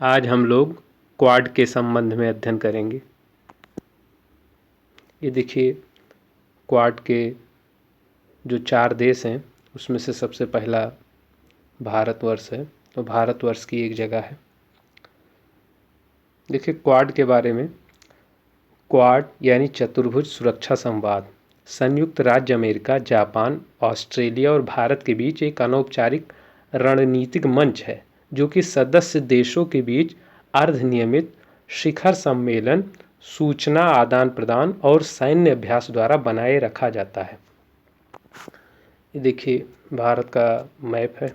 आज हम लोग क्वाड के संबंध में अध्ययन करेंगे। ये देखिए, क्वाड के जो 4 देश हैं उसमें से सबसे पहला भारतवर्ष है। तो भारतवर्ष की एक जगह है। देखिए क्वाड के बारे में, क्वाड यानी चतुर्भुज सुरक्षा संवाद संयुक्त राज्य अमेरिका, जापान, ऑस्ट्रेलिया और भारत के बीच एक अनौपचारिक रणनीतिक मंच है जो कि सदस्य देशों के बीच अर्धनियमित शिखर सम्मेलन, सूचना आदान प्रदान और सैन्य अभ्यास द्वारा बनाए रखा जाता है। ये देखिए भारत का मैप है।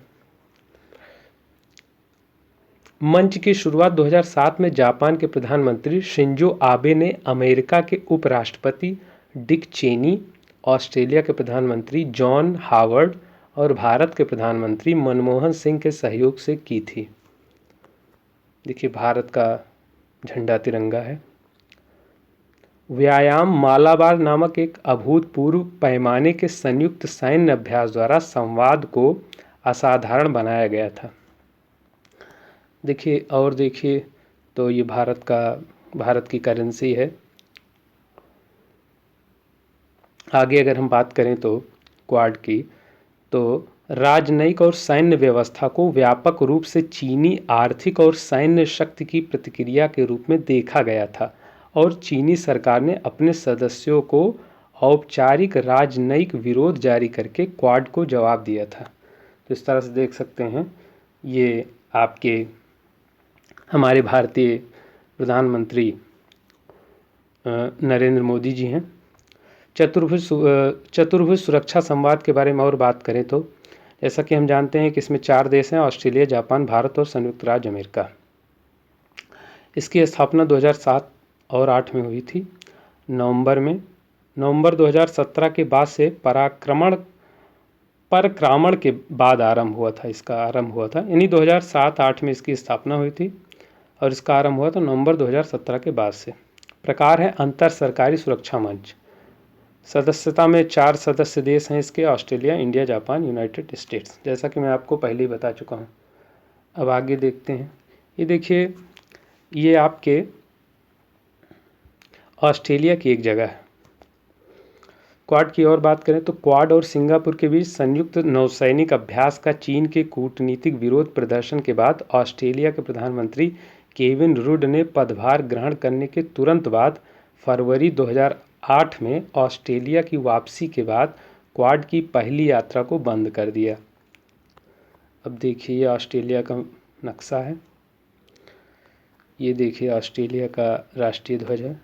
मंच की शुरुआत 2007 में जापान के प्रधानमंत्री शिंजो आबे ने अमेरिका के उपराष्ट्रपति डिक चेनी, ऑस्ट्रेलिया के प्रधानमंत्री जॉन हावर्ड और भारत के प्रधानमंत्री मनमोहन सिंह के सहयोग से की थी। देखिए भारत का झंडा तिरंगा है। व्यायाम मालाबार नामक एक अभूतपूर्व पैमाने के संयुक्त सैन्य अभ्यास द्वारा संवाद को असाधारण बनाया गया था। देखिए और देखिए तो ये भारत की करेंसी है। आगे अगर हम बात करें तो क्वाड की, तो राजनयिक और सैन्य व्यवस्था को व्यापक रूप से चीनी आर्थिक और सैन्य शक्ति की प्रतिक्रिया के रूप में देखा गया था और चीनी सरकार ने अपने सदस्यों को औपचारिक राजनयिक विरोध जारी करके क्वाड को जवाब दिया था। तो इस तरह से देख सकते हैं, ये आपके हमारे भारतीय प्रधानमंत्री नरेंद्र मोदी जी हैं। चतुर्भुज सुरक्षा संवाद के बारे में और बात करें तो जैसा कि हम जानते हैं कि इसमें 4 देश हैं, ऑस्ट्रेलिया, जापान, भारत और संयुक्त राज्य अमेरिका। इसकी स्थापना 2007 और 8 में हुई थी। नवंबर 2017 के बाद से परक्रामण के बाद आरंभ हुआ था, यानी 2007-8 में इसकी स्थापना हुई थी और इसका आरंभ हुआ था नवंबर 2017 के बाद से। प्रकार है अंतर सरकारी सुरक्षा मंच। सदस्यता में 4 सदस्य देश हैं इसके, Australia, India, Japan, United states, जैसा कि मैं आपको पहले ही बता चुका हूँ। अब आगे देखते हैं। ये देखिए, ये आपके ऑस्ट्रेलिया की एक जगह है। क्वाड की और बात करें तो क्वाड और सिंगापुर के बीच संयुक्त नौसैनिक अभ्यास का चीन के कूटनीतिक विरोध प्रदर्शन के बाद ऑस्ट्रेलिया के प्रधानमंत्री केविन रुड ने पदभार ग्रहण करने के तुरंत बाद फरवरी 2008 में ऑस्ट्रेलिया की वापसी के बाद क्वाड की पहली यात्रा को बंद कर दिया। अब देखिए, ये ऑस्ट्रेलिया का नक्शा है। ये देखिए ऑस्ट्रेलिया का राष्ट्रीय ध्वज है,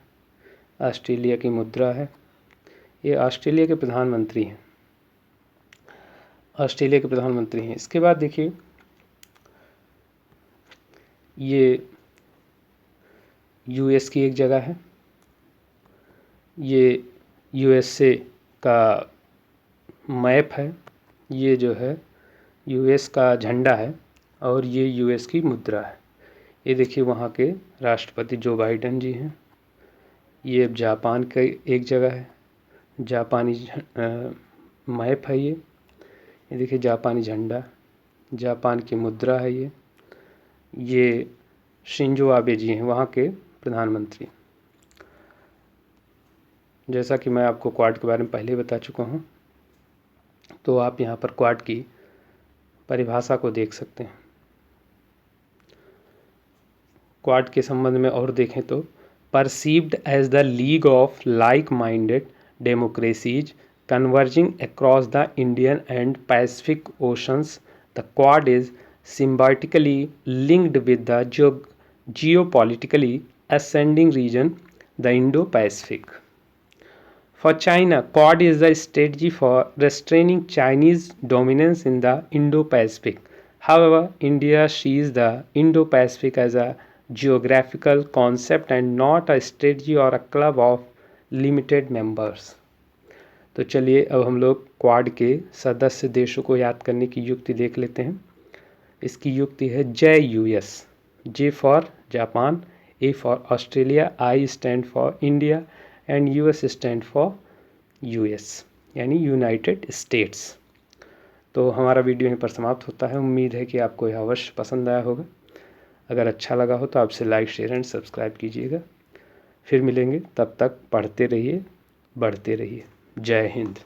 ऑस्ट्रेलिया की मुद्रा है। ये ऑस्ट्रेलिया के प्रधानमंत्री हैं। इसके बाद देखिए, ये यूएस की एक जगह है। ये यूएसए का मैप है। ये जो है यूएस का झंडा है और ये यूएस की मुद्रा है। ये देखिए वहाँ के राष्ट्रपति जो बाइडेन जी हैं। ये जापान का एक जगह है, जापानी मैप है। ये देखिए जापानी झंडा, जापान की मुद्रा है। ये शिंजो आबे जी हैं, वहाँ के प्रधानमंत्री। जैसा कि मैं आपको क्वाड के बारे में पहले बता चुका हूँ, तो आप यहाँ पर क्वाड की परिभाषा को देख सकते हैं। क्वाड के संबंध में और देखें तो perceived as the league of like minded democracies converging across the Indian and Pacific Oceans, the Quad is symbiotically linked with the geopolitically ascending region, the Indo-Pacific. For China, Quad is the strategy for restraining Chinese dominance in the Indo-Pacific. However, India sees the Indo-Pacific as a geographical concept and not a strategy or a club of limited members. तो चलिए अब हम लोग quad के सदस्य देशों को याद करने की युक्ति देख लेते हैं। इसकी युक्ति है JUS, J for Japan, A for Australia, I stand for India and US stand for US, यानी यूनाइटेड स्टेट्स। तो हमारा वीडियो यहीं पर समाप्त होता है। उम्मीद है कि आपको यह अवश्य पसंद आया होगा। अगर अच्छा लगा हो तो आपसे लाइक, शेयर एंड सब्सक्राइब कीजिएगा। फिर मिलेंगे, तब तक पढ़ते रहिए, बढ़ते रहिए। जय हिंद।